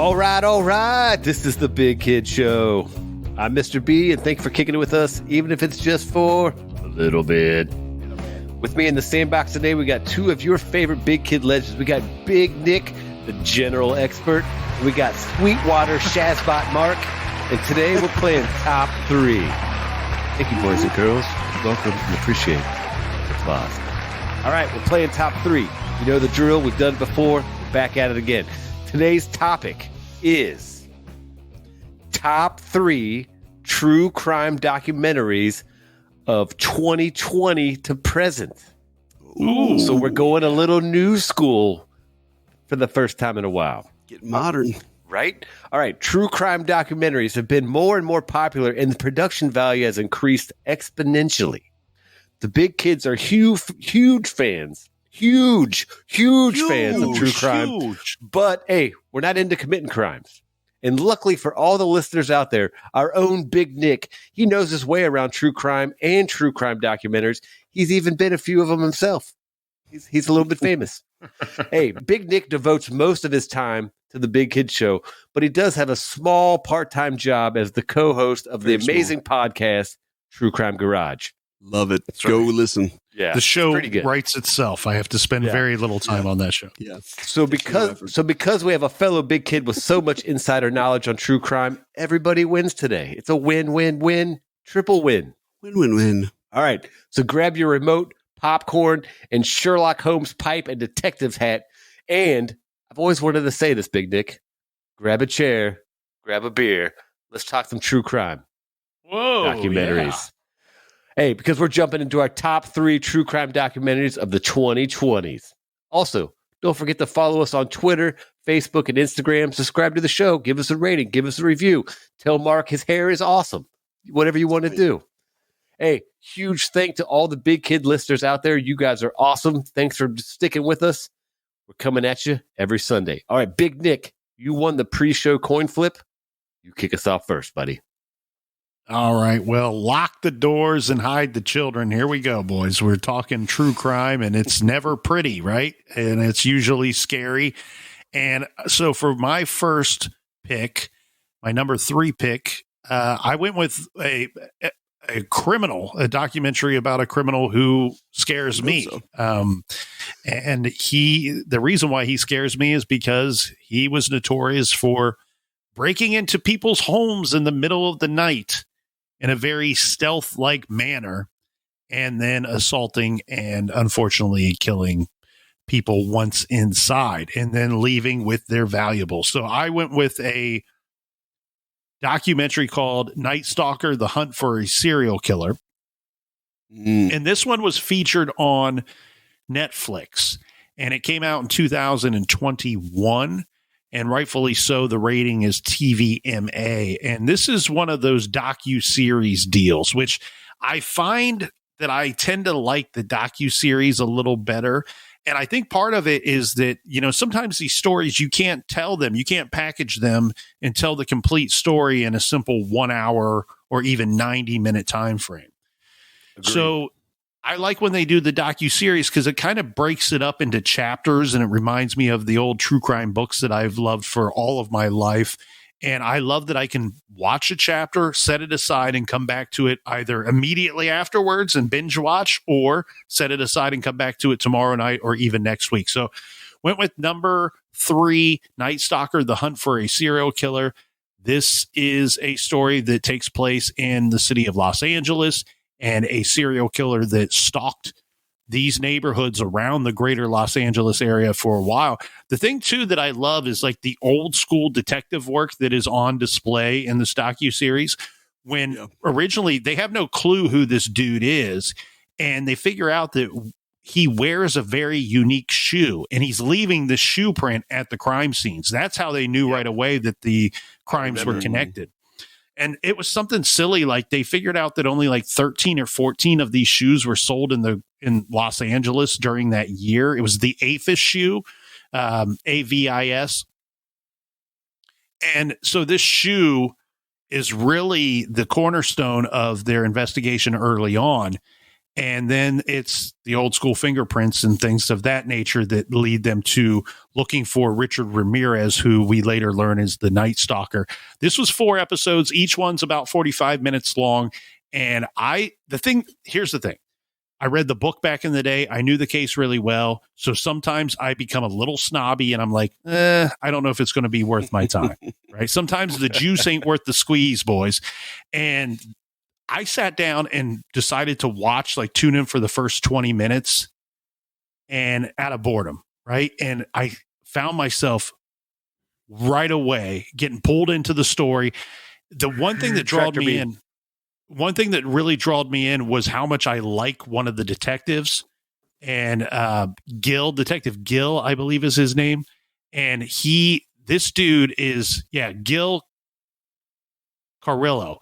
All right. This is the Big Kid Show. I'm Mr. B, and thanks for kicking it with us, even if it's just for a little bit. With me in the sandbox today, we got two of your favorite Big Kid legends. We got Big Nick, the general expert. We got Sweetwater Shazbot Mark. And today we're playing Top 3. Thank you, boys and girls. Welcome and appreciate the applause. All right, we're playing Top 3. You know the drill. We've done it before. We're back at it again. Today's topic is Top 3 True Crime Documentaries of 2020 to present. Ooh. So we're going a little new school for the first time in a while. Get modern. Right? All right. True crime documentaries have been more and more popular, and the production value has increased exponentially. The big kids are huge fans. Huge fans of true crime. But, hey, we're not into committing crimes. And luckily for all the listeners out there, our own Big Nick, he knows his way around true crime and true crime documentaries. He's even been a few of them himself. He's a little bit famous. Hey, Big Nick devotes most of his time to the Big Kid Show, but he does have a small part-time job as the co-host of the amazing podcast, True Crime Garage. Love it. Go listen. Yeah, the show writes itself. I have to spend very little time on that show. Yeah. So because we have a fellow big kid with so much insider knowledge on true crime, everybody wins today. It's a win, triple win. Win. All right. So grab your remote, popcorn, and Sherlock Holmes pipe and detective's hat. And I've always wanted to say this, Big Nick. Grab a chair, grab a beer. Let's talk some true crime documentaries. Yeah. Hey, because we're jumping into our top 3 true crime documentaries of the 2020s. Also, don't forget to follow us on Twitter, Facebook, and Instagram. Subscribe to the show. Give us a rating. Give us a review. Tell Mark his hair is awesome. Whatever you want to do. Hey, huge thank to all the Big Kid listeners out there. You guys are awesome. Thanks for sticking with us. We're coming at you every Sunday. All right, Big Nick, you won the pre-show coin flip. You kick us off first, buddy. All right. Well, lock the doors and hide the children. Here we go, boys. We're talking true crime, and it's never pretty, right? And it's usually scary. And so for my first pick, my number 3 pick, I went with a criminal, a documentary about a criminal who scares me. And the reason why he scares me is because he was notorious for breaking into people's homes in the middle of the night in a very stealth-like manner, and then assaulting and unfortunately killing people once inside, and then leaving with their valuables. So I went with a documentary called Night Stalker: The Hunt for a Serial Killer. And this one was featured on Netflix, and it came out in 2021. And rightfully so, the rating is TVMA. And this is one of those docu-series deals, which I find that I tend to like the docu-series a little better. And I think part of it is that, sometimes these stories, you can't tell them, you can't package them and tell the complete story in a simple 1 hour or even 90-minute time frame. Agreed. So I like when they do the docu-series because it kind of breaks it up into chapters, and it reminds me of the old true crime books that I've loved for all of my life. And I love that I can watch a chapter, set it aside, and come back to it either immediately afterwards and binge watch, or set it aside and come back to it tomorrow night or even next week. So went with number 3, Night Stalker: The Hunt for a Serial Killer. This is a story that takes place in the city of Los Angeles, and a serial killer that stalked these neighborhoods around the greater Los Angeles area for a while. The thing, too, that I love is like the old school detective work that is on display in this docuseries. When originally they have no clue who this dude is, and they figure out that he wears a very unique shoe, and he's leaving the shoe print at the crime scenes. That's how they knew right away that the crimes were connected. And it was something silly, like they figured out that only like 13 or 14 of these shoes were sold in Los Angeles during that year. It was the Avis shoe, AVIS. And so this shoe is really the cornerstone of their investigation early on. And then it's the old school fingerprints and things of that nature that lead them to looking for Richard Ramirez, who we later learn is the Night Stalker. This was 4 episodes. Each one's about 45 minutes long. And here's the thing. I read the book back in the day. I knew the case really well. So sometimes I become a little snobby and I'm like, I don't know if it's going to be worth my time. Right. Sometimes the juice ain't worth the squeeze, boys. And I sat down and decided to tune in for the first 20 minutes and out of boredom. Right. And I found myself right away getting pulled into the story. The one thing that really drawed me in was how much I like one of the detectives, and Detective Gill, I believe is his name. And this dude is, Gil Carrillo.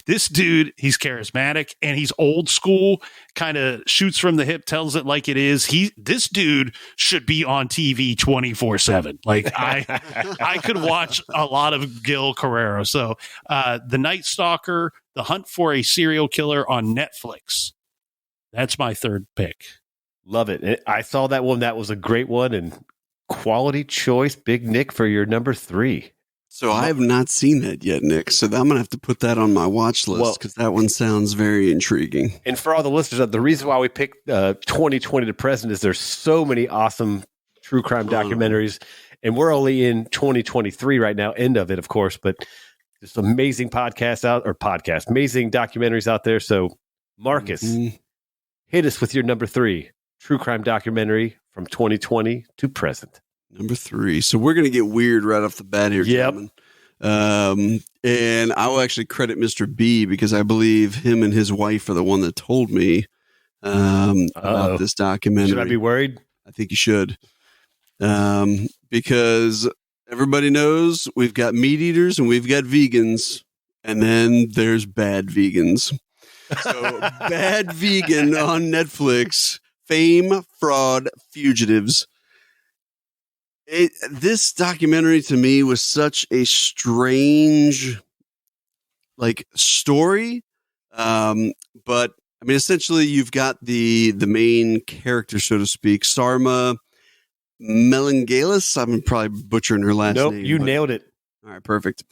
This dude, he's charismatic and he's old school, kind of shoots from the hip, tells it like it is. This dude should be on TV 24/7. Like I could watch a lot of Gil Carrero. So The Night Stalker, The Hunt for a Serial Killer on Netflix. That's my third pick. Love it. I saw that one. That was a great one, and quality choice, Big Nick, for your number 3. So I have not seen that yet, Nick. So I'm going to have to put that on my watch list because that one sounds very intriguing. And for all the listeners, the reason why we picked 2020 to present is there's so many awesome true crime documentaries, and we're only in 2023 right now, end of it, of course, but there's amazing amazing documentaries out there. So Marcus, hit us with your number 3 true crime documentary from 2020 to present. Number 3. So we're going to get weird right off the bat here, gentlemen. And I will actually credit Mr. B because I believe him and his wife are the one that told me about this documentary. Should I be worried? I think you should. Because everybody knows we've got meat eaters and we've got vegans, and then there's bad vegans. So Bad Vegan on Netflix, Fame, Fraud, Fugitives. This documentary to me was such a strange story. But I mean, essentially you've got the main character, so to speak, Sarma Melangalis. I'm probably butchering her last name. Nope, you nailed it. All right, perfect.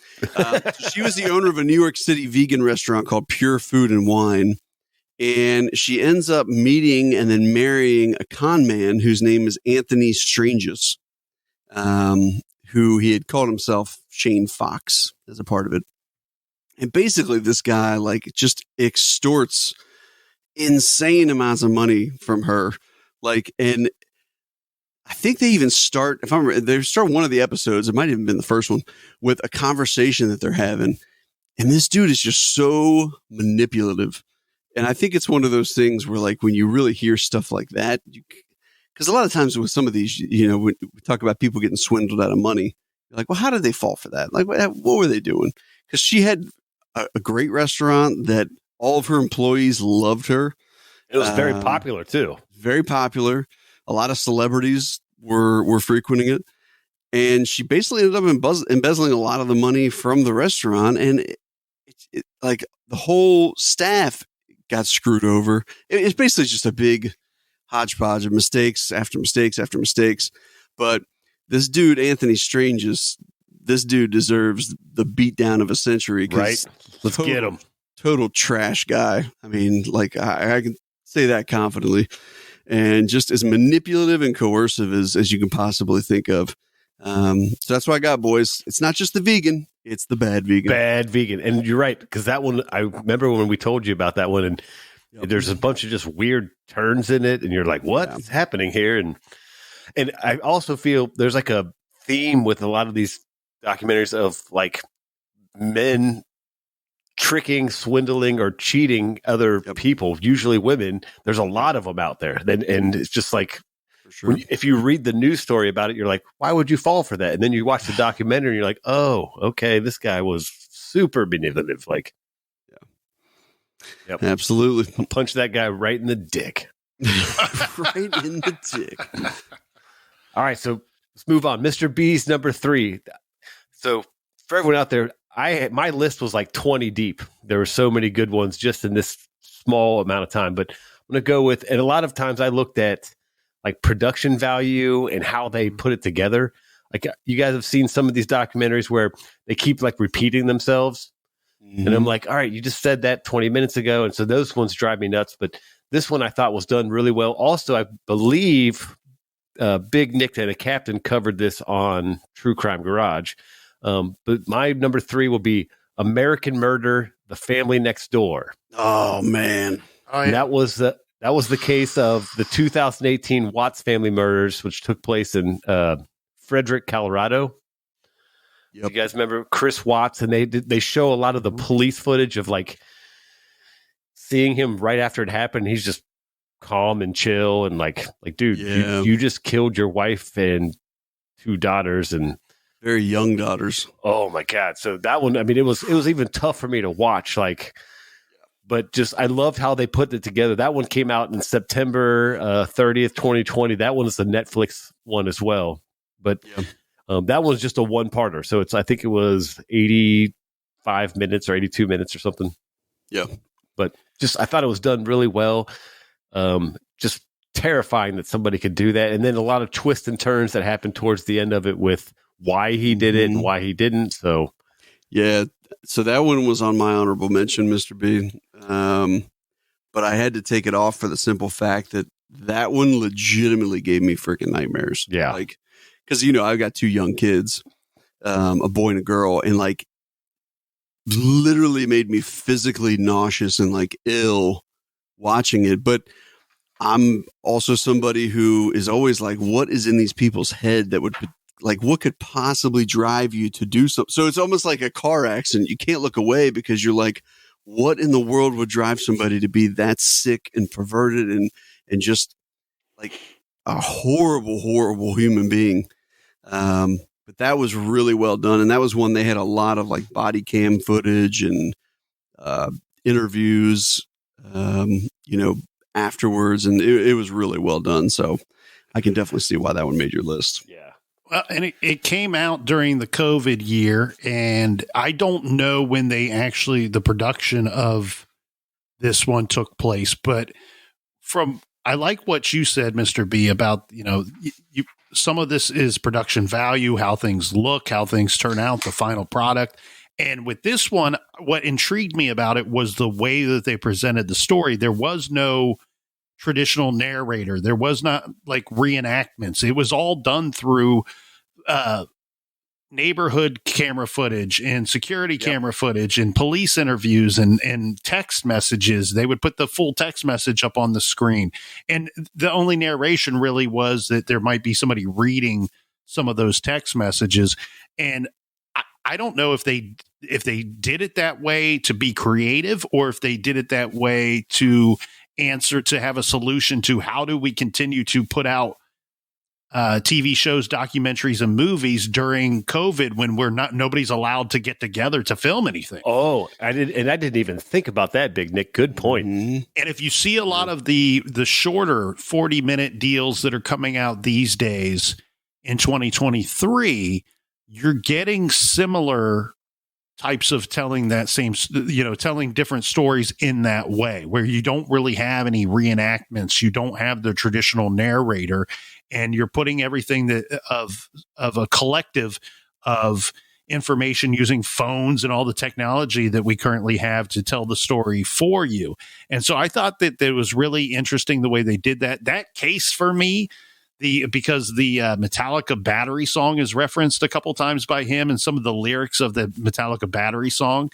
She was the owner of a New York City vegan restaurant called Pure Food and Wine. And she ends up meeting and then marrying a con man whose name is Anthony Stranges. Who he had called himself Shane Fox as a part of it. And basically this guy just extorts insane amounts of money from her. And I think they even start, they start one of the episodes, it might even been the first one, with a conversation that they're having. And this dude is just so manipulative. And I think it's one of those things where when you really hear stuff like that, because a lot of times with some of these, when we talk about people getting swindled out of money, you're like, well, how did they fall for that? What were they doing? Because she had a great restaurant that all of her employees loved her. It was very popular too. Very popular. A lot of celebrities were frequenting it. And she basically ended up embezzling a lot of the money from the restaurant. And the whole staff got screwed over. It's basically just a big hodgepodge of mistakes after mistakes after mistakes. But this dude, Anthony Stranges, this dude deserves the beatdown of a century. Right. Let's get him. Total trash guy. I mean, I can say that confidently. And just as manipulative and coercive as you can possibly think of. So that's what I got, boys. It's not just the vegan. It's the bad vegan. Bad vegan. And you're right. Because that one, I remember when we told you about that one, and there's a bunch of just weird turns in it, and you're like, what's happening here? And I also feel there's a theme with a lot of these documentaries of men tricking, swindling, or cheating other people, usually women. There's a lot of them out there. And it's just For sure. If you read the news story about it, you're like, why would you fall for that? And then you watch the documentary and you're like, oh, okay, this guy was super manipulative. Yep. Absolutely. I'll punch that guy right in the dick. Right in the dick. All right, so let's move on. Mr. B's number 3. So for everyone out there, my list was 20 deep. There were so many good ones just in this small amount of time, but I'm going to go with, and a lot of times I looked at like production value and how they put it together. Like you guys have seen some of these documentaries where they keep like repeating themselves. And I'm like, all right, you just said that 20 minutes ago. And so those ones drive me nuts. But this one I thought was done really well. Also, I believe Big Nick and a Captain covered this on True Crime Garage. But my number 3 will be American Murder, The Family Next Door. Oh, man. Oh, yeah. That was the case of the 2018 Watts family murders, which took place in Frederick, Colorado. Yep. You guys remember Chris Watts? And they show a lot of the police footage of like seeing him right after it happened. He's just calm and chill and like dude, you just killed your wife and 2 daughters and very young daughters. Oh my God! So that one, I mean, it was even tough for me to watch. Like, but just I loved how they put it together. That one came out in September 30th, 2020. That one is the Netflix one as well. But that one's just a 1-parter. So I think it was 85 minutes or 82 minutes or something. Yeah. But just, I thought it was done really well. Just terrifying that somebody could do that. And then a lot of twists and turns that happened towards the end of it with why he did it and why he didn't. So, yeah. So that one was on my honorable mention, Mr. B. But I had to take it off for the simple fact that one legitimately gave me freaking nightmares. Yeah. Like, because, I've got 2 young kids, a boy and a girl, and like literally made me physically nauseous and like ill watching it. But I'm also somebody who is always like, what is in these people's head that would like, what could possibly drive you to do something? So it's almost like a car accident. You can't look away because you're like, what in the world would drive somebody to be that sick and perverted and just like a horrible, horrible human being. But that was really well done. And that was one they had a lot of like body cam footage and interviews, afterwards. And it was really well done. So I can definitely see why that one made your list. Yeah. Well, and it came out during the COVID year, and I don't know when the production of this one took place, but I like what you said, Mr. B, about, some of this is production value, how things look, how things turn out, the final product. And with this one, what intrigued me about it was the way that they presented the story. There was no traditional narrator. There was not like reenactments. It was all done through neighborhood camera footage and security camera footage and police interviews and text messages. They would put the full text message up on the screen. And the only narration really was that there might be somebody reading some of those text messages. And I don't know if they did it that way to be creative or if they did it that way to have a solution to how do we continue to put out TV shows, documentaries, and movies during COVID when nobody's allowed to get together to film anything. Oh, I didn't even think about that, Big Nick. Good point. And if you see a lot of the shorter 40-minute deals that are coming out these days in 2023, you're getting similar types of telling different stories in that way, where you don't really have any reenactments, you don't have the traditional narrator, and you're putting everything of a collective of information using phones and all the technology that we currently have to tell the story for you. And so I thought that it was really interesting the way they did that. That case for me, because the Metallica Battery song is referenced a couple times by him and some of the lyrics of the Metallica Battery song.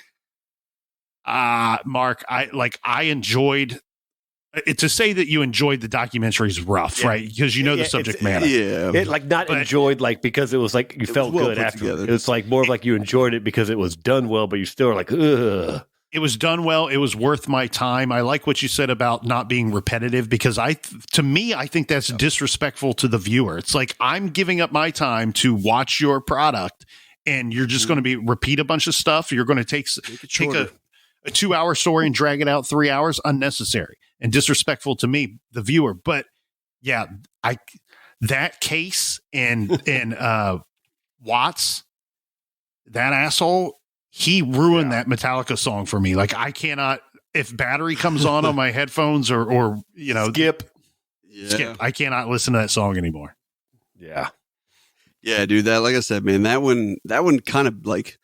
Mark, I enjoyed it. To say that you enjoyed the documentary is rough, right? Because the subject matter. Yeah. Enjoyed because it was like you felt well good after. Together. It was like more of like you enjoyed it because it was done well, but you still were like, ugh. It was done well. It was worth my time. I like what you said about not being repetitive because I think that's disrespectful to the viewer. It's like I'm giving up my time to watch your product and you're just going to repeat a bunch of stuff. You're going to take a 2-hour story and drag it out 3 hours. Unnecessary and disrespectful to me, the viewer. But yeah, that case and Watts, that asshole, he ruined that Metallica song for me. Like I cannot if battery comes on my headphones or Skip. Yeah. skip, I cannot listen to that song anymore. Yeah. Yeah, dude. That, like I said, man, that one kind of like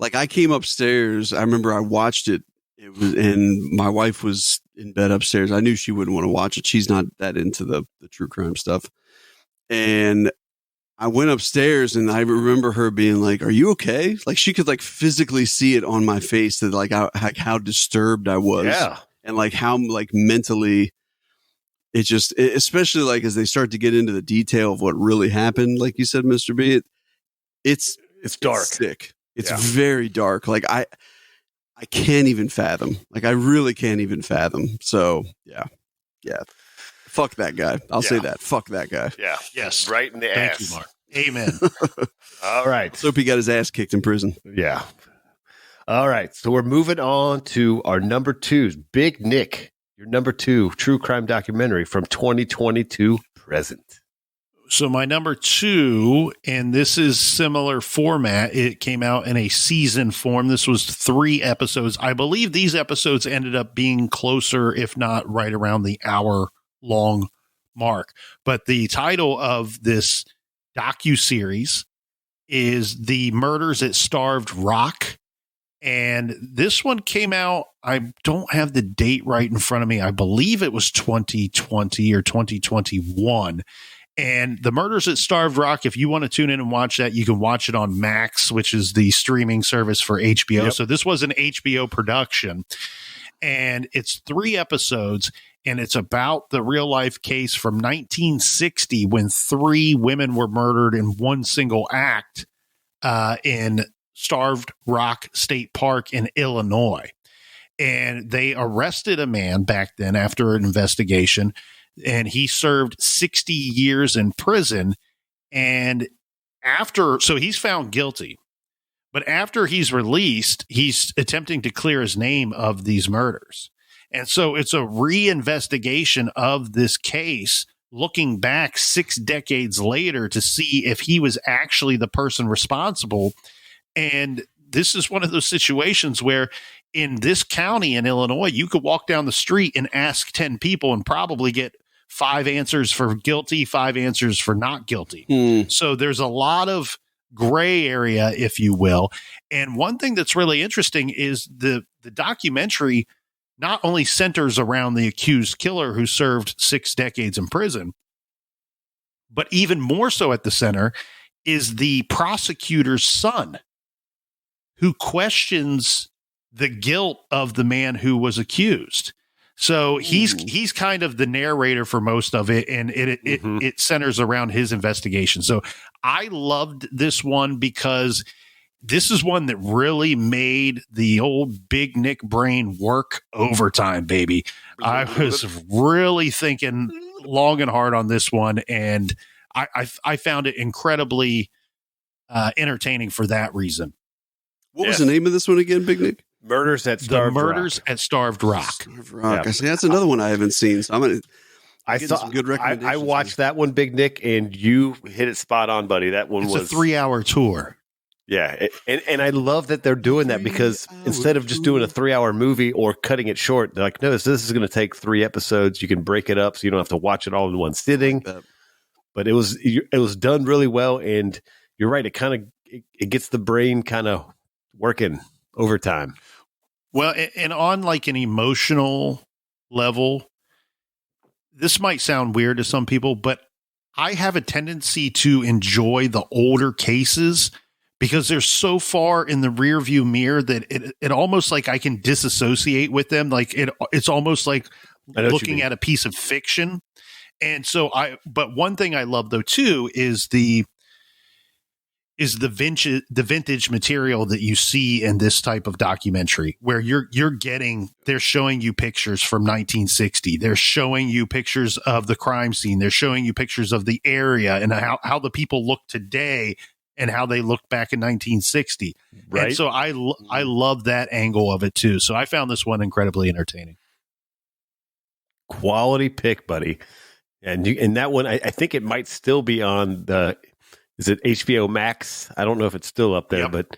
I came upstairs. I remember I watched it. It was, and my wife was in bed upstairs. I knew she wouldn't want to watch it. She's not that into the true crime stuff. And I went upstairs, and I remember her being like, "Are you okay?" Like she could like physically see it on my face that like how disturbed I was, Yeah. and like how like mentally. It just, especially like as they start to get into the detail of what really happened, like you said, Mr. B, it's dark. It's sick. It's Yeah. very dark. Like I can't even fathom. Like I really can't even fathom. So yeah. Fuck that guy. I'll say that. Fuck that guy. Yeah. Yes. Right in the Thank ass. you, Mark. Amen. All right. So hope he got his ass kicked in prison. Yeah. All right. So we're moving on to our number 2s. Big Nick, your number 2 true crime documentary from 2020 to present. So my number 2, and this is similar format. It came out in a season form. This was 3 episodes. I believe these episodes ended up being closer, if not right around the hour-long mark. But the title of this docuseries is The Murders at Starved Rock. And this one came out, I don't have the date right in front of me. I believe it was 2020 or 2021. And The Murders at Starved Rock, if you want to tune in and watch that, you can watch it on Max, which is the streaming service for HBO. Yep. So this was an HBO production. And it's 3 episodes, and it's about the real life case from 1960 when 3 women were murdered in one single act in Starved Rock State Park in Illinois. And they arrested a man back then after an investigation, and he served 60 years in prison. And so he's found guilty. But after he's released, he's attempting to clear his name of these murders. And so it's a reinvestigation of this case, looking back 6 decades later to see if he was actually the person responsible. And this is one of those situations where in this county in Illinois, you could walk down the street and ask 10 people and probably get 5 answers for guilty, 5 answers for not guilty. So there's a lot of gray area, if you will. And one thing that's really interesting is the documentary not only centers around the accused killer who served 6 decades in prison, but even more so at the center is the prosecutor's son, who questions the guilt of the man who was accused. So he's kind of the narrator for most of it, and it centers around his investigation. So I loved this one because this is one that really made the old Big Nick brain work overtime, baby. I was really thinking long and hard on this one, and I found it incredibly entertaining for that reason. What was the name of this one again, Big Nick? Murders at Starved Rock. At Starved Rock. Starved Rock. Yeah. I see that's another one I haven't seen. So I'm gonna. I Getting saw some good recommendations. I watched that one, Big Nick, and you hit it spot on, buddy. That one It's was a 3-hour tour. Yeah, and I love that they're doing that because instead of just doing a 3-hour movie or cutting it short, they're like, no, this is going to take 3 episodes. You can break it up so you don't have to watch it all in one sitting. But it was done really well, and you're right. It gets the brain kind of working overtime. Well, and on like an emotional level, this might sound weird to some people, but I have a tendency to enjoy the older cases because they're so far in the rear view mirror that it almost like I can disassociate with them. Like it's almost like looking at a piece of fiction. And so but one thing I love though too is the vintage material that you see in this type of documentary, where they're showing you pictures from 1960. They're showing you pictures of the crime scene. They're showing you pictures of the area and how the people look today and how they looked back in 1960. Right. And so I love that angle of it too. So I found this one incredibly entertaining. Quality pick, buddy. And that one, I think it might still be on is it HBO Max? I don't know if it's still up there, but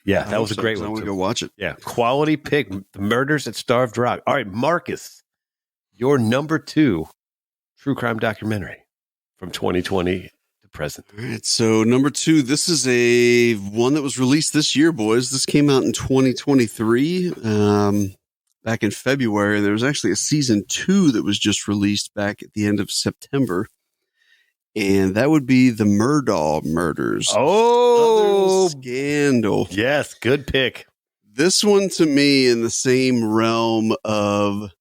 Yeah, that was a great one. I want to go watch it. Yeah, quality pick. The Murders at Starved Rock. All right, Marcus, your number 2 true crime documentary from 2020 to present. All right, so number 2, this is a one that was released this year, boys. This came out in 2023, back in February. There was actually a season 2 that was just released back at the end of September, and that would be the Murdaugh murders. Oh, Southern Scandal. Yes, good pick. This one, to me, in the same realm of,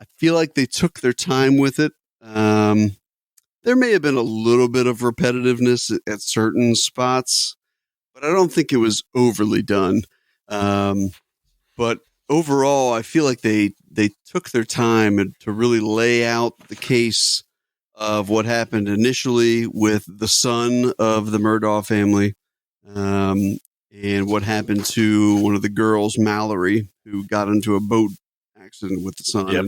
I feel like they took their time with it. There may have been a little bit of repetitiveness at certain spots, but I don't think it was overly done. But overall, I feel like they took their time to really lay out the case of what happened initially with the son of the Murdaugh family, and what happened to one of the girls, Mallory, who got into a boat accident with the son. Yep.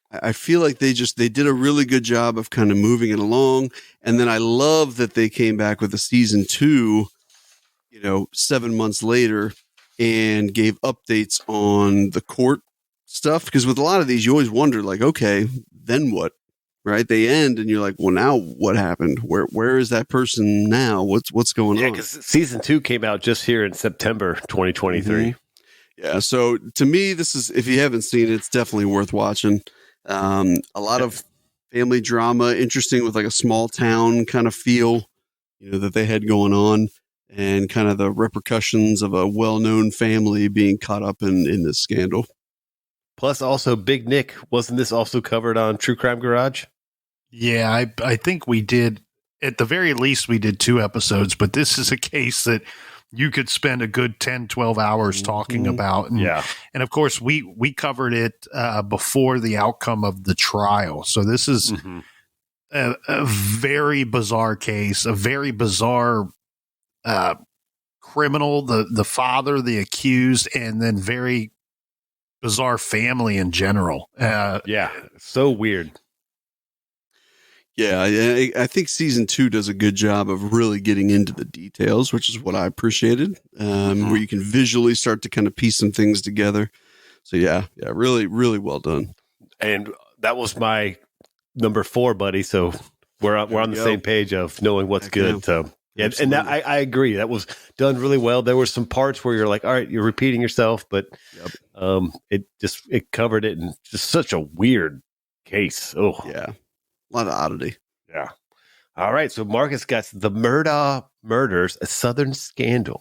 I feel like they did a really good job of kind of moving it along. And then I love that they came back with a season 2, 7 months later, and gave updates on the court stuff. Because with a lot of these, you always wonder, like, okay, then what? Right? They end and you're like, well, now what happened? Where is that person now? What's going on? Yeah, because season 2 came out just here in September 2023. Mm-hmm. Yeah. So to me, this is, if you haven't seen it, it's definitely worth watching. A lot of family drama, interesting with like a small town kind of feel, that they had going on, and kind of the repercussions of a well-known family being caught up in this scandal. Plus, also Big Nick. Wasn't this also covered on True Crime Garage? Yeah, I think we did. At the very least, we did 2 episodes, but this is a case that you could spend a good 10, 12 hours talking about. And, and of course, we covered it before the outcome of the trial. So this is a very bizarre case, a very bizarre criminal, the father, the accused, and then very bizarre family in general. So weird. Yeah, I think season 2 does a good job of really getting into the details, which is what I appreciated, where you can visually start to kind of piece some things together. So yeah, really, really well done. And that was my number 4, buddy. So we're on the same page of knowing what's good. So and that, I agree. That was done really well. There were some parts where you're like, all right, you're repeating yourself, but it covered it, and just such a weird case. Oh yeah. A lot of oddity. Yeah. All right. So Marcus got the Murdaugh murders, a Southern scandal.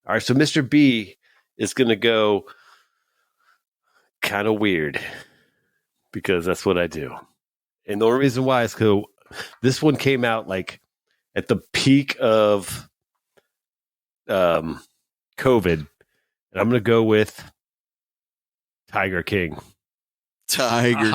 All right. So Mr. B is going to go kind of weird, because that's what I do. And the only reason why is because this one came out like at the peak of COVID. And I'm going to go with Tiger King. King. And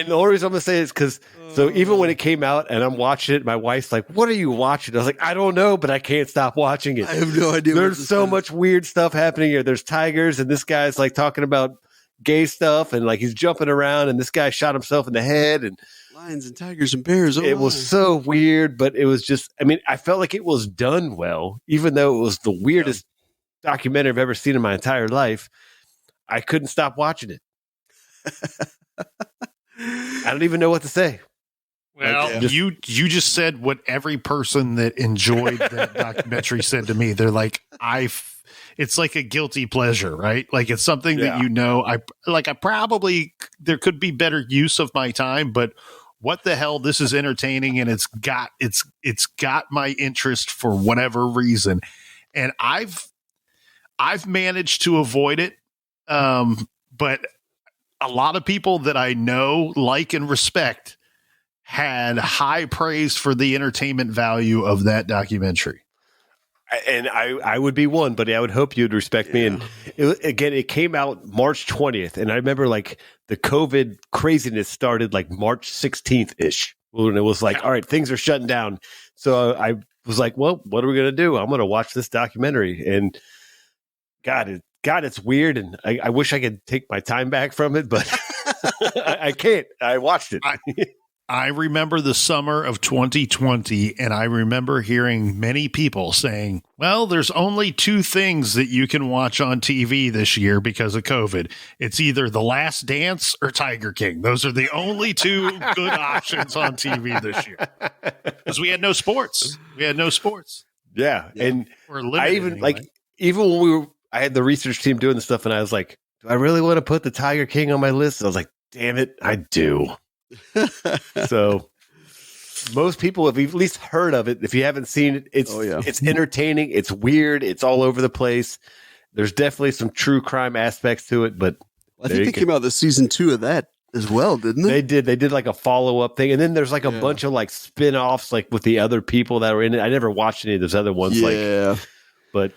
the only reason I'm gonna say it is because even when it came out and I'm watching it, my wife's like, "What are you watching?" I was like, "I don't know, but I can't stop watching it." I have no idea. There's so much weird stuff happening here. There's tigers, and this guy's like talking about gay stuff, and like he's jumping around, and this guy shot himself in the head, and lions and tigers and bears. It was so weird, but it was just, I felt like it was done well, even though it was the weirdest documentary I've ever seen in my entire life. I couldn't stop watching it. I don't even know what to say. Well, you just said what every person that enjoyed that documentary said to me. They're like, it's like a guilty pleasure, right? Like it's something that I probably, there could be better use of my time, but what the hell, this is entertaining, and it's got my interest for whatever reason. And I've managed to avoid it. But a lot of people that I know, like, and respect had high praise for the entertainment value of that documentary. And I would be one, but I would hope you'd respect me. And it came out March 20th. And I remember like the COVID craziness started like March 16th ish. When it was like, all right, things are shutting down. So I was like, well, what are we going to do? I'm going to watch this documentary. And God, it's weird, and I wish I could take my time back from it, but I can't. I watched it. I remember the summer of 2020, and I remember hearing many people saying, well, there's only two things that you can watch on TV this year because of COVID. It's either The Last Dance or Tiger King. Those are the only two good options on TV this year. Because we had no sports. Yeah. And We're limited I even anyway. even when I had the research team doing the stuff, and I was like, do I really want to put the Tiger King on my list? I was like, damn it, I do. So most people have at least heard of it. If you haven't seen it, it's entertaining. It's weird. It's all over the place. There's definitely some true crime aspects to it, but I think they came out the season 2 of that as well, didn't they? They did like a follow-up thing. And then there's like a bunch of like spin-offs like with the other people that were in it. I never watched any of those other ones. But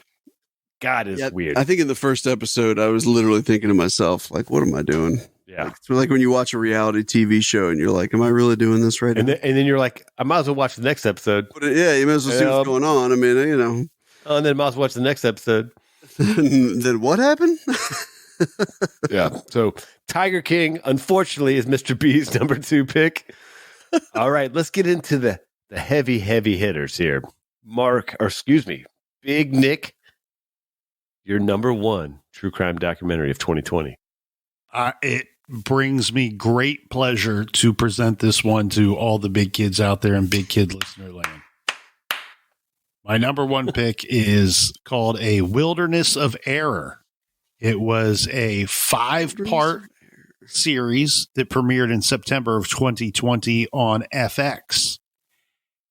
God, it's weird. I think in the first episode, I was literally thinking to myself, like, what am I doing? Yeah. It's like when you watch a reality TV show and you're like, am I really doing this right now? And then you're like, I might as well watch the next episode. But you might as well see what's going on. I mean, And then I might as well watch the next episode. Then what happened? Yeah. So Tiger King, unfortunately, is Mr. B's number 2 pick. All right, let's get into the heavy hitters here. Big Nick, your number 1 true crime documentary of 2020. It brings me great pleasure to present this one to all the big kids out there in big kid listener land. My number 1 pick is called A Wilderness of Error. It was a 5-part series that premiered in September of 2020 on FX.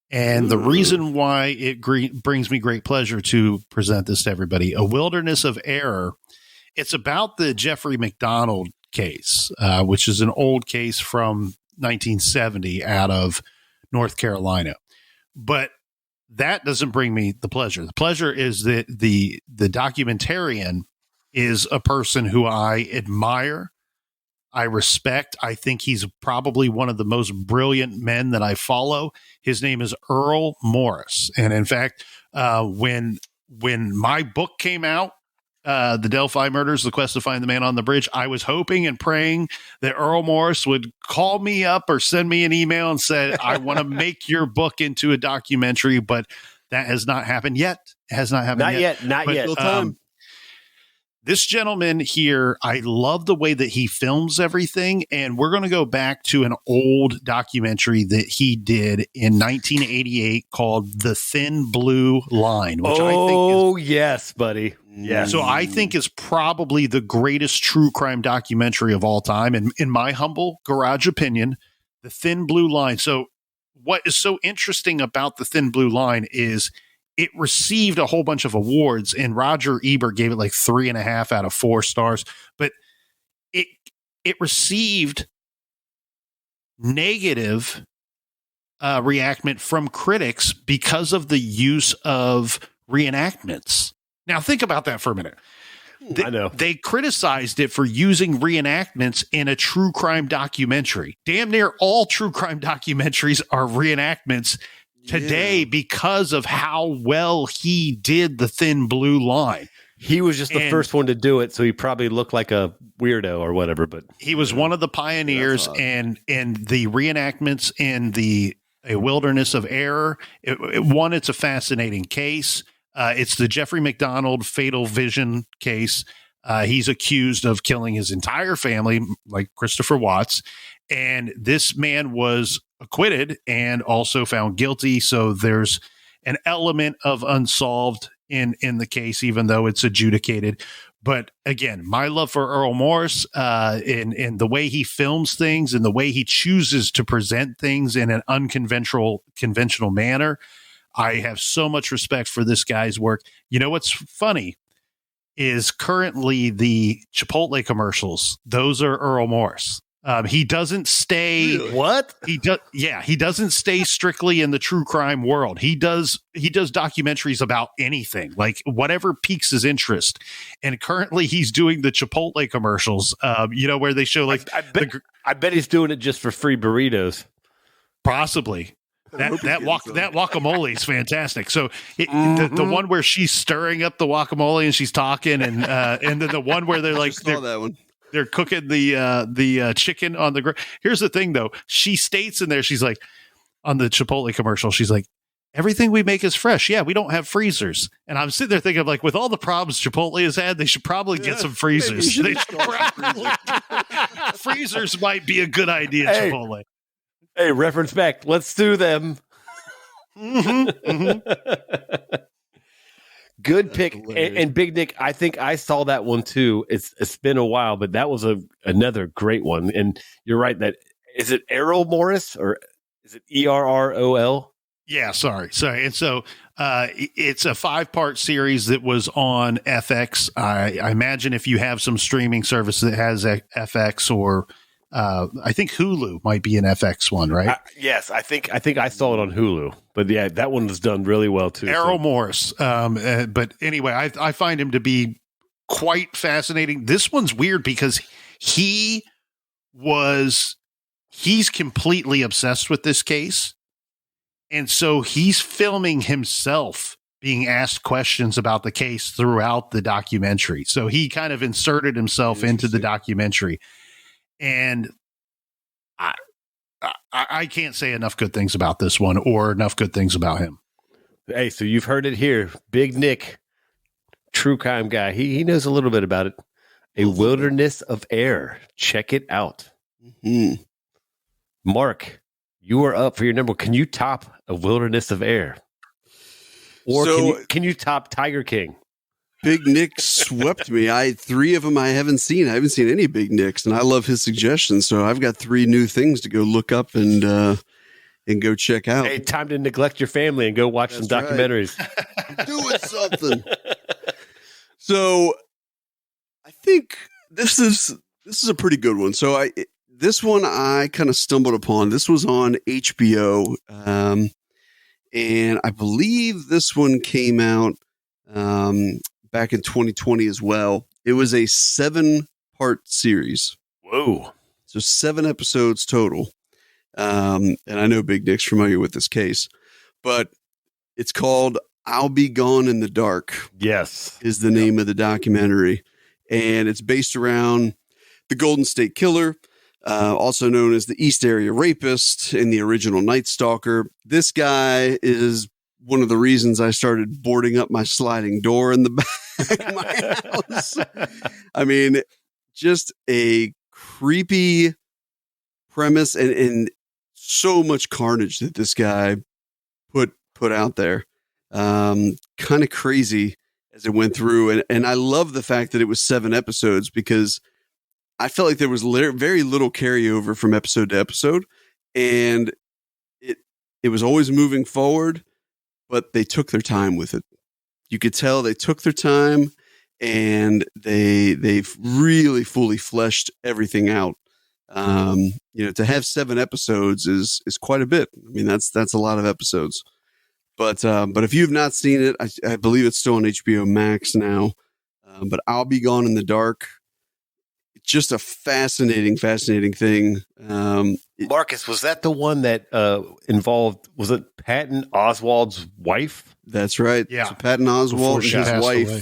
And the reason why it brings me great pleasure to present this to everybody, A Wilderness of Error, it's about the Jeffrey McDonald case, which is an old case from 1970 out of North Carolina. But that doesn't bring me the pleasure. The pleasure is that the documentarian is a person who I admire, I respect. I think he's probably one of the most brilliant men that I follow. His name is Earl Morris. And in fact, when my book came out, The Delphi Murders, The Quest to Find the Man on the Bridge, I was hoping and praying that Earl Morris would call me up or send me an email and said, I want to make your book into a documentary, but that has not happened yet. It has not happened yet. Not yet. This gentleman here, I love the way that he films everything. And we're going to go back to an old documentary that he did in 1988 called The Thin Blue Line. Which I think is, yes, buddy. Yeah. So I think is probably the greatest true crime documentary of all time. And in my humble garage opinion, The Thin Blue Line. So what is so interesting about The Thin Blue Line is it received a whole bunch of awards, and Roger Ebert gave it like 3.5 out of 4 stars, but it received negative reaction from critics because of the use of reenactments. Now think about that for a minute. I know. They criticized it for using reenactments in a true crime documentary. Damn near all true crime documentaries are reenactments today because of how well he did The Thin Blue Line. He was just the first one to do it, so he probably looked like a weirdo or whatever. But he was one of the pioneers, and the reenactments in A Wilderness of Error. It's a fascinating case. It's the Jeffrey McDonald fatal vision case. He's accused of killing his entire family, like Christopher Watts, and this man was acquitted and also found guilty. So there's an element of unsolved in the case, even though it's adjudicated. But again, my love for Earl Morris, in the way he films things and the way he chooses to present things in an conventional manner, I have so much respect for this guy's work. You know what's funny is currently the Chipotle commercials. Those are Earl Morris. He doesn't stay. Really? What? He does. Yeah, he doesn't stay strictly in the true crime world. He does documentaries about anything, like whatever piques his interest. And currently, he's doing the Chipotle commercials. Where they show like I bet he's doing it just for free burritos. Possibly. That guacamole is fantastic. So the one where she's stirring up the guacamole and she's talking, and then the one where they're like, saw that one. they're cooking the chicken on the grill. Here's the thing, though. She states in there, she's like, on the Chipotle commercial, she's like, everything we make is fresh. Yeah, we don't have freezers. And I'm sitting there thinking, like, with all the problems Chipotle has had, they should probably get some freezers. Freezers might be a good idea, Chipotle. Hey, reference back. Let's do them. Good pick. And Big Nick, I think I saw that one too. It's been a while, but that was another great one. And you're right. That is it. Errol Morris or is it ERROL? Yeah, sorry. And so it's a 5-part series that was on FX. I imagine if you have some streaming service that has FX, or I think Hulu might be an FX one, right? Yes, I think I saw it on Hulu. But yeah, that one was done really well too. Errol Morris. But anyway, I find him to be quite fascinating. This one's weird because he's completely obsessed with this case. And so he's filming himself being asked questions about the case throughout the documentary. So he kind of inserted himself into the documentary. And I can't say enough good things about this one or enough good things about him. Hey, so you've heard it here. Big Nick, true crime guy. He knows a little bit about it. A Wilderness of Air. Check it out. Mm-hmm. Mark, you are up for your number. Can you top A Wilderness of Air? Or can you top Tiger King? Big Nick swept me. Three of them I haven't seen. I haven't seen any Big Nicks, and I love his suggestions. So I've got 3 new things to go look up and go check out. Hey, time to neglect your family and go watch some documentaries. Right. Doing something. So I think this is a pretty good one. So this one I kind of stumbled upon. This was on HBO, and I believe this one came out back in 2020 as well. It was a 7-part series. Whoa. So 7 episodes total. And I know Big Nick's familiar with this case, but it's called I'll Be Gone in the Dark. Yes. Is the name of the documentary. And it's based around the Golden State Killer, also known as the East Area Rapist and the original Night Stalker. This guy is one of the reasons I started boarding up my sliding door in the back of my house. I mean, just a creepy premise and so much carnage that this guy put out there. Kind of crazy as it went through. And I love the fact that it was 7 episodes because I felt like there was very little carryover from episode to episode. And it was always moving forward, but they took their time with it. You could tell they took their time and they've really fully fleshed everything out. To have 7 episodes is quite a bit. I mean, that's a lot of episodes. But if you've not seen it, I believe it's still on HBO Max now. But I'll Be Gone in the Dark. It's just a fascinating thing. Marcus, was that the one that involved, was it Patton Oswalt's wife? That's right. Yeah. So Patton Oswalt and his wife. Away.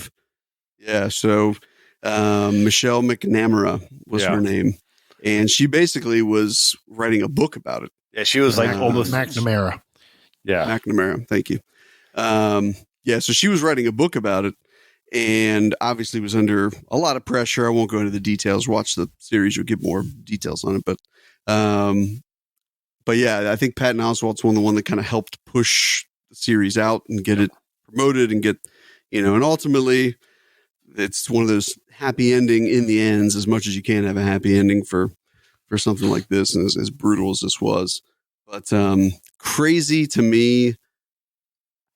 Yeah. So Michelle McNamara was her name. And she basically was writing a book about it. Yeah, she was like almost McNamara. Yeah. McNamara. Thank you. So she was writing a book about it and obviously was under a lot of pressure. I won't go into the details. Watch the series. You'll get more details on it. But yeah, I think Patton Oswalt's the one that kind of helped push the series out and get it promoted and get, and ultimately it's one of those happy ending in the ends as much as you can have a happy ending for something like this. And as brutal as this was, but crazy to me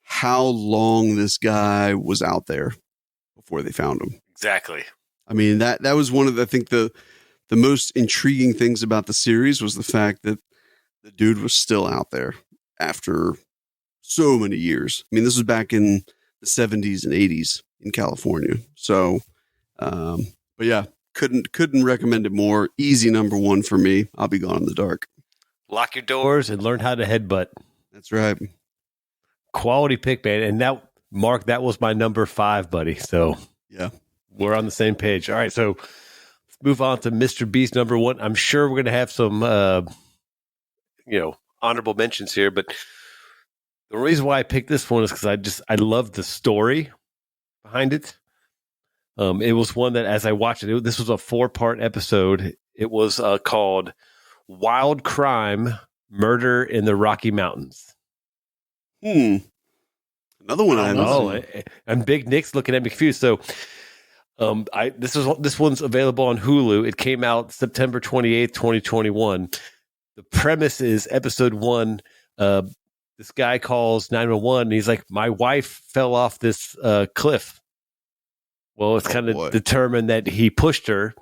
how long this guy was out there before they found him. Exactly. I mean, that was one of the, I think the most intriguing things about the series was the fact that the dude was still out there after so many years. I mean, this was back in the 70s and 80s in California. So, but yeah, couldn't recommend it more. Easy number 1 for me. I'll Be Gone in the Dark. Lock your doors and learn how to headbutt. That's right. Quality pick, man. And that, Mark, that was my number 5, buddy. So yeah, we're on the same page. All right. So move on to Mr. B's number one. I'm sure we're going to have some, honorable mentions here, but the reason why I picked this one is because I love the story behind it. It was one that as I watched it, this was a 4-part episode. It was called Wild Crime, Murder in the Rocky Mountains. Another one I know. And Big Nick's looking at me confused. So this one's available on Hulu. It came out September 28th, 2021. The premise is episode 1. This guy calls 911 and he's like, my wife fell off this cliff. Well, it's kind of determined that he pushed her.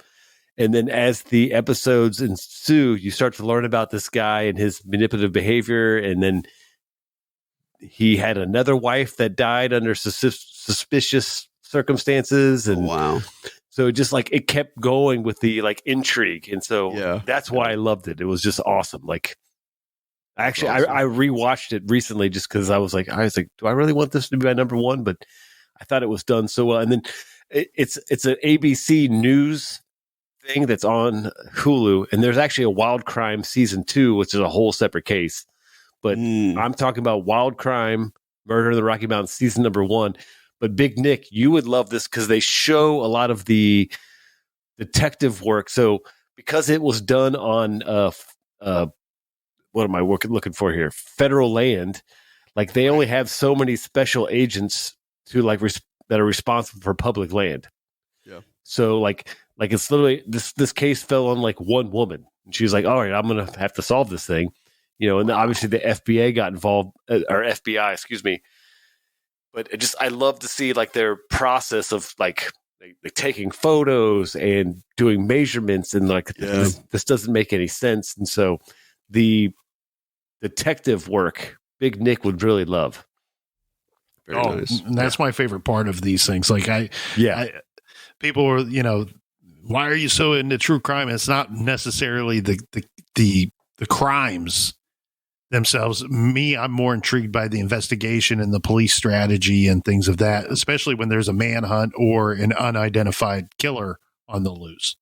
And then as the episodes ensue, you start to learn about this guy and his manipulative behavior. And then he had another wife that died under suspicious circumstances. And wow. So just like it kept going with the like intrigue. And so that's why I loved it. It was just awesome. Like actually, I rewatched it recently just because I was like, do I really want this to be my number one? But I thought it was done so well. And then it's an ABC News thing that's on Hulu, and there's actually a Wild Crime season 2, which is a whole separate case. But I'm talking about Wild Crime, Murder in the Rocky Mountains season number 1. But Big Nick, you would love this because they show a lot of the detective work. So because it was done on what am I looking for here? Federal land. Like they only have so many special agents to like that are responsible for public land. Yeah. So like it's literally this case fell on like one woman, and she's like, all right, I'm gonna have to solve this thing, and then obviously the FBA got involved, or FBI, excuse me. But I love to see like their process of like taking photos and doing measurements, and like this doesn't make any sense. And so the detective work, Big Nick would really love. Very nice. And that's my favorite part of these things. Like people are, why are you so into true crime? It's not necessarily the crimes themselves. Me, I'm more intrigued by the investigation and the police strategy and things of that, especially when there's a manhunt or an unidentified killer on the loose.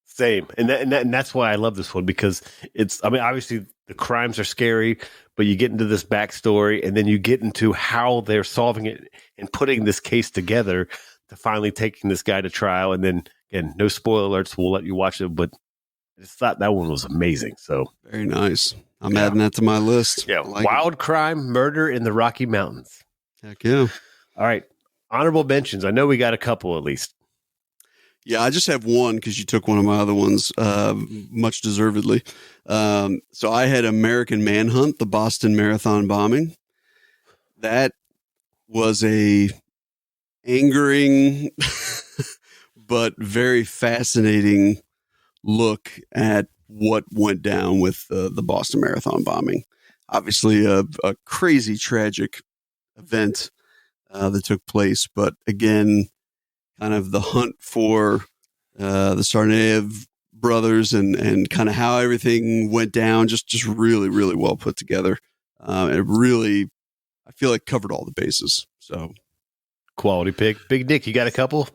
Same. And that's why I love this one, because obviously the crimes are scary, but you get into this backstory and then you get into how they're solving it and putting this case together to finally taking this guy to trial. And then again, no spoiler alerts. We'll let you watch it, but I just thought that one was amazing. So very nice. I'm adding that to my list. Yeah. Wild Crime, Murder in the Rocky Mountains. Heck yeah. All right. Honorable mentions. I know we got a couple at least. Yeah, I just have one because you took one of my other ones, much deservedly. So I had American Manhunt, the Boston Marathon bombing. That was a angering but very fascinating look at what went down with the Boston Marathon bombing. Obviously, a crazy, tragic event that took place, but again, kind of the hunt for the Tsarnaev brothers and kind of how everything went down, just really, really well put together. It really, I feel like, covered all the bases. So quality pick. Big Nick, you got a couple?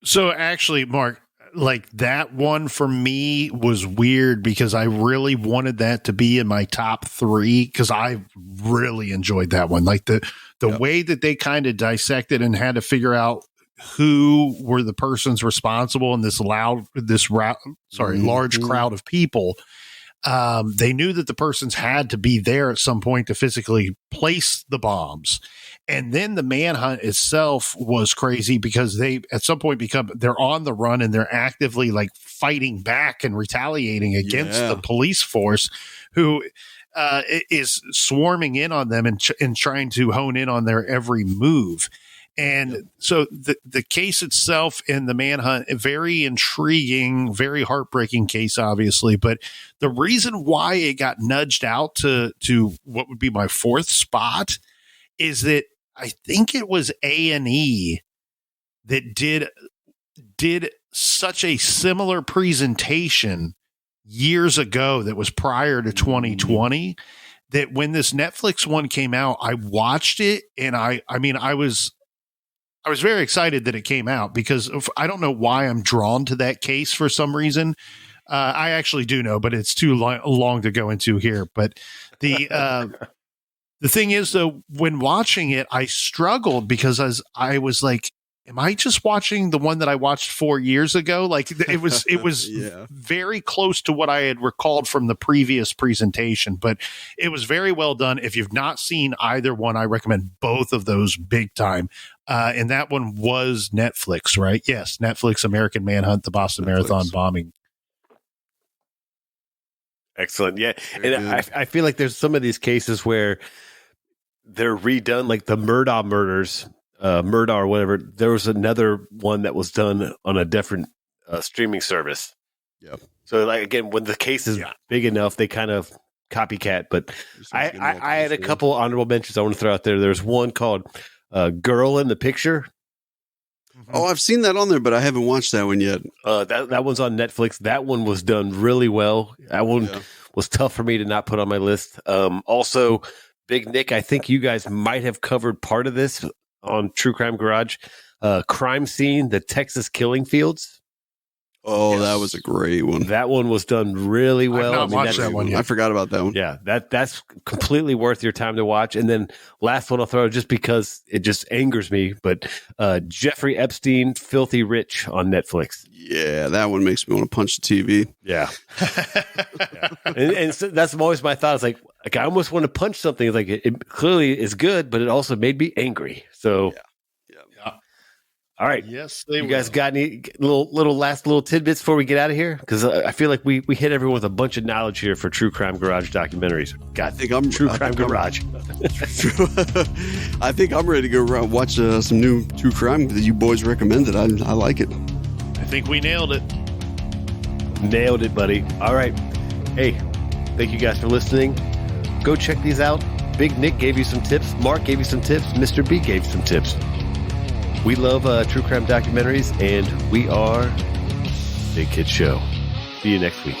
So actually, Mark, like that one for me was weird because I really wanted that to be in my top 3 because I really enjoyed that one. Like the way that they kind of dissected and had to figure out who were the persons responsible in this large crowd of people. They knew that the persons had to be there at some point to physically place the bombs. And then the manhunt itself was crazy because they at some point they're on the run and they're actively like fighting back and retaliating against the police force who is swarming in on them and trying to hone in on their every move. And so the case itself and the manhunt, a very intriguing, very heartbreaking case, obviously. But the reason why it got nudged out to what would be my 4th spot is that I think it was A&E that did such a similar presentation years ago that was prior to 2020 that when this Netflix one came out, I watched it and I I was very excited that it came out because I don't know why I'm drawn to that case for some reason. I actually do know, but it's too long to go into here. But the thing is, though, when watching it, I struggled because I was like, am I just watching the one that I watched 4 years ago? Like it was Yeah. very close to what I had recalled from the previous presentation, but it was very well done. If you've not seen either one, I recommend both of those big time. And that one was Netflix, right? Yes. Netflix, American Manhunt, the Boston Marathon bombing. Excellent. Yeah. And I feel like there's some of these cases where they're redone, like the Murdaugh murders, Murdaugh or whatever. There was another one that was done on a different streaming service. Yeah. So, like, again, when the case is big enough, they kind of copycat. But I had a couple honorable mentions I want to throw out there. There's one called Girl in the Picture. Oh, I've seen that on there, but I haven't watched that one yet. That one's on Netflix. That one was done really well. That one was tough for me to not put on my list. Also, Big Nick, I think you guys might have covered part of this on True Crime Garage. Crime Scene, the Texas Killing Fields. Oh, that was a great one. That one was done really well. I've not watched that one yet. I forgot about that one. Yeah, that's completely worth your time to watch. And then last one I'll throw just because it just angers me, but Jeffrey Epstein, Filthy Rich on Netflix. Yeah, that one makes me want to punch the TV. Yeah. And so that's always my thought. It's like I almost want to punch something. It's like it clearly is good, but it also made me angry. So Yeah. All right. Yes, you guys got any little tidbits before we get out of here? Because I feel like we hit everyone with a bunch of knowledge here for True Crime Garage documentaries. True Crime Garage. I think I'm ready to go watch some new True Crime that you boys recommended. I like it. I think we nailed it. Nailed it, buddy. All right. Hey, thank you guys for listening. Go check these out. Big Nick gave you some tips. Mark gave you some tips. Mr. B gave you some tips. We love True Crime Documentaries, and we are Big Kid Show. See you next week.